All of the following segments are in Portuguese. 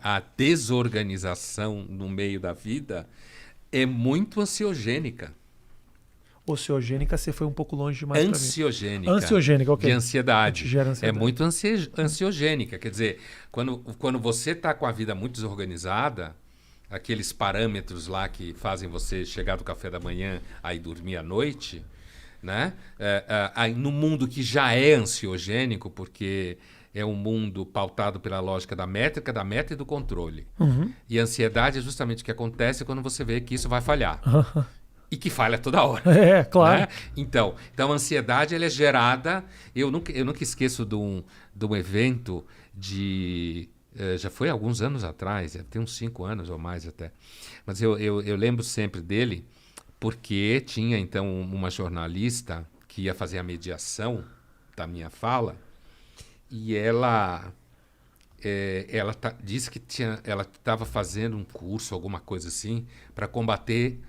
a desorganização no meio da vida é muito ansiogênica. Ociogênica, você foi um pouco longe demais para mim. Ansiogênica. Ansiogênica, ok. De ansiedade. Gera ansiedade. É muito ansiogênica. Quer dizer, quando você está com a vida muito desorganizada, aqueles parâmetros lá que fazem você chegar do café da manhã aí dormir à noite, né? No mundo que já é ansiogênico, porque é um mundo pautado pela lógica da métrica, da meta e do controle. E a ansiedade é justamente o que acontece quando você vê que isso vai falhar. E que falha toda hora. É, claro. Né? Então a ansiedade ela é gerada... Eu nunca esqueço de um evento de... já foi alguns anos atrás, tem uns 5 anos ou mais até. Mas eu lembro sempre dele, porque tinha então uma jornalista que ia fazer a mediação da minha fala, e ela disse que ela estava fazendo um curso, alguma coisa assim, para combater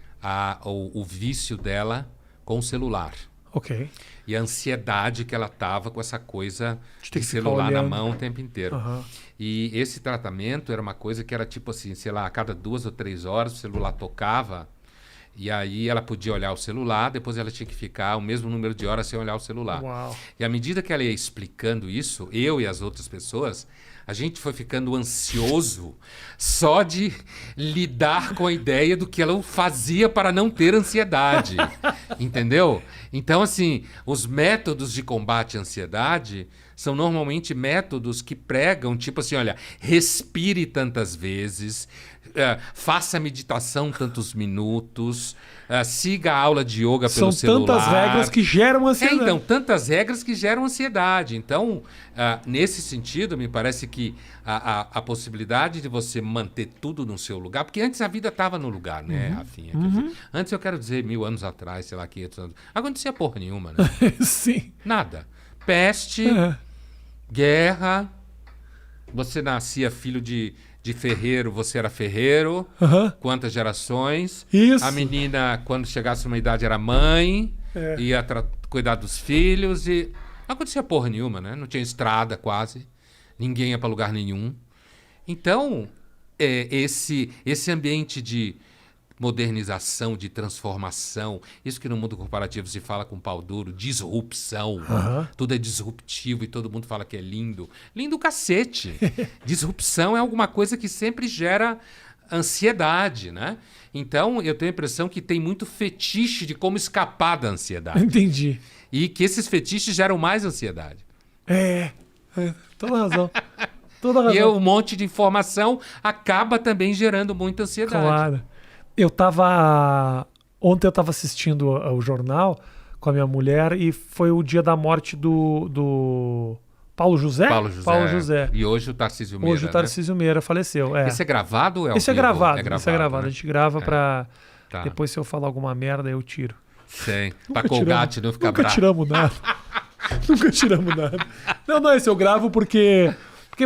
o vício dela com o celular. Ok. E a ansiedade que ela estava com essa coisa ter de que ficar celular na olhando. mão o tempo inteiro. Aham. E esse tratamento era uma coisa que era tipo assim, sei lá, a cada 2 ou 3 horas o celular tocava, e aí ela podia olhar o celular, depois ela tinha que ficar o mesmo número de horas sem olhar o celular. Uau. E à medida que ela ia explicando isso, eu e as outras pessoas, a gente foi ficando ansioso só de lidar com a ideia do que ela fazia para não ter ansiedade. Entendeu? Então, assim, os métodos de combate à ansiedade são normalmente métodos que pregam, tipo assim, olha, respire tantas vezes, faça meditação tantos minutos, siga a aula de yoga pelo celular. São tantas regras que geram ansiedade. Então, tantas regras que geram ansiedade. Então, nesse sentido, me parece que a possibilidade de você manter tudo no seu lugar, porque antes a vida estava no lugar, né, Rafinha? Quer dizer, antes, eu quero dizer, 1000 anos atrás, sei lá, 500 anos, acontecia porra nenhuma, né? Sim. Nada. Peste, guerra, você nascia filho de ferreiro, você era ferreiro, quantas gerações. Isso. A menina, quando chegasse uma idade, era mãe, ia cuidar dos filhos e não acontecia porra nenhuma, né? Não tinha estrada quase, ninguém ia para lugar nenhum. Então, esse ambiente de modernização, de transformação, isso que no mundo corporativo se fala com pau duro, disrupção, tudo é disruptivo e todo mundo fala que é lindo. Lindo cacete. Disrupção é alguma coisa que sempre gera ansiedade, né? Então, eu tenho a impressão que tem muito fetiche de como escapar da ansiedade. Entendi. E que esses fetiches geram mais ansiedade. Toda razão. Toda razão. E um monte de informação acaba também gerando muita ansiedade. Claro. Ontem eu estava assistindo o jornal com a minha mulher e foi o dia da morte do Paulo José? Paulo José. E hoje o Tarcísio Meira. Hoje o Tarcísio Meira faleceu. Esse é gravado ou é ao Esse é vivo? gravado. É Esse é gravado. né? A gente grava pra... Tá. Depois, se eu falar alguma merda, eu tiro. Sei. Pra Colgate não ficar bravo. Nunca tiramos nada. Nunca tiramos nada. Não, esse eu gravo porque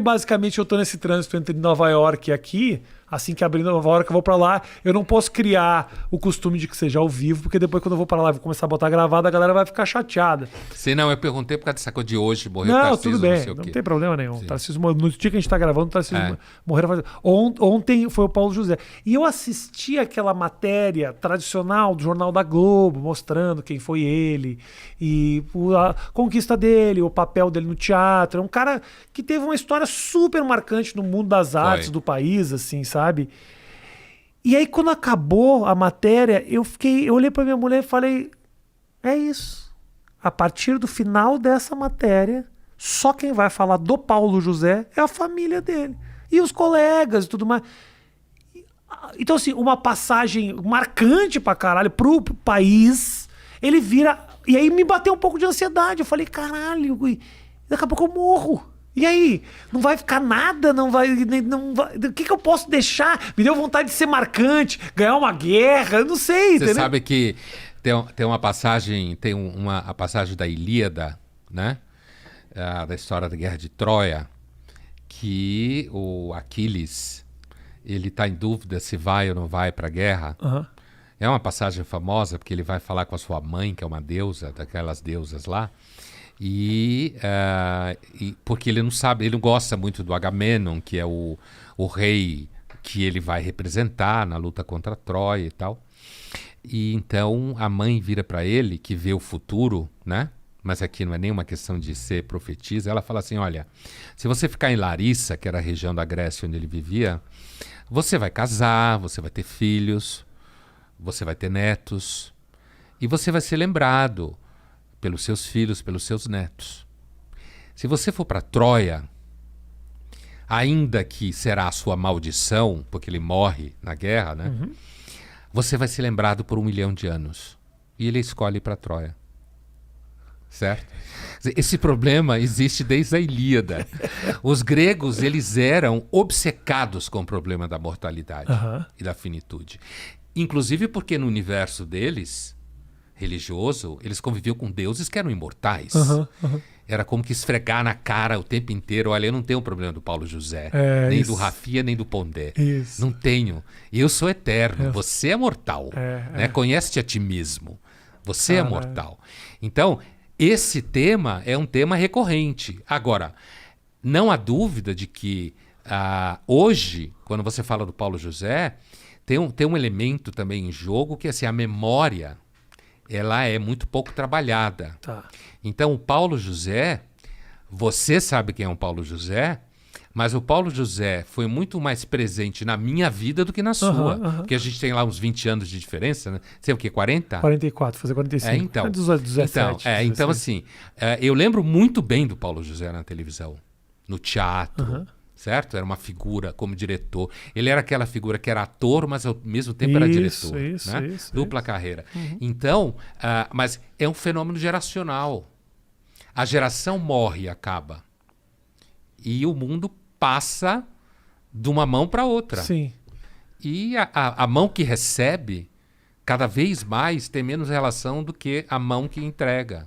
basicamente eu tô nesse trânsito entre Nova York e aqui. Assim que abrir Nova York, eu vou pra lá. Eu não posso criar o costume de que seja ao vivo, porque depois, quando eu vou pra lá e vou começar a botar gravado, a galera vai ficar chateada. Sim, não, eu perguntei por causa dessa coisa de hoje, morreu o Não, Tarcísio, tudo bem, sei o não quê. tem problema nenhum. Tarcísio, no dia que a gente tá gravando, o Tarcísio morreu. Ontem foi o Paulo José. E eu assisti aquela matéria tradicional do Jornal da Globo, mostrando quem foi ele, e a conquista dele, o papel dele no teatro. É um cara que teve uma história super marcante no mundo das artes do país, assim, sabe? E aí, quando acabou a matéria, eu olhei pra minha mulher e falei, é isso. A partir do final dessa matéria, só quem vai falar do Paulo José é a família dele. E os colegas e tudo mais. Então, assim, uma passagem marcante pra caralho pro país, ele vira... E aí me bateu um pouco de ansiedade. Eu falei, caralho, daqui a pouco eu morro. E aí? Não vai ficar nada? Não vai... O que eu posso deixar? Me deu vontade de ser marcante, ganhar uma guerra, eu não sei. Você sabe que tem uma passagem, a passagem da Ilíada, né? Da história da Guerra de Troia, que o Aquiles, ele tá em dúvida se vai ou não vai pra guerra. É uma passagem famosa, porque ele vai falar com a sua mãe, que é uma deusa, daquelas deusas lá, e porque ele não sabe, ele não gosta muito do Agamenon, que é o rei que ele vai representar na luta contra Troia e tal. E então a mãe vira para ele, que vê o futuro, né? Mas aqui não é nenhuma questão de ser profetisa. Ela fala assim, olha, se você ficar em Larissa, que era a região da Grécia onde ele vivia, você vai casar, você vai ter filhos, você vai ter netos, e você vai ser lembrado pelos seus filhos, pelos seus netos. Se você for para Troia, ainda que será a sua maldição, porque ele morre na guerra, né? Você vai ser lembrado por 1 milhão de anos. E ele escolhe ir para Troia. Certo? Esse problema existe desde a Ilíada. Os gregos, eles eram obcecados com o problema da mortalidade e da finitude. Inclusive porque no universo deles, religioso, eles conviviam com deuses que eram imortais. Era como que esfregar na cara o tempo inteiro. Olha, eu não tenho um problema do Paulo José, nem do Rafia, nem do Pondé. Não tenho. Eu sou eterno, você é mortal. Né? Conhece-te a ti mesmo. Você é mortal. Então, esse tema é um tema recorrente. Agora, não há dúvida de que hoje, quando você fala do Paulo José, tem um elemento também em jogo que assim, a memória ela é muito pouco trabalhada. Então, o Paulo José, você sabe quem é o Paulo José, mas o Paulo José foi muito mais presente na minha vida do que na sua. Porque a gente tem lá uns 20 anos de diferença, né? Sei o quê, 40? 44, fazer 45. Então, 17, então assim, eu lembro muito bem do Paulo José na televisão, no teatro, certo? Era uma figura como diretor. Ele era aquela figura que era ator, mas ao mesmo tempo era diretor. Isso. Dupla carreira. Então, mas é um fenômeno geracional. A geração morre e acaba. E o mundo passa de uma mão para outra. Sim. E a mão que recebe, cada vez mais, tem menos relação do que a mão que entrega.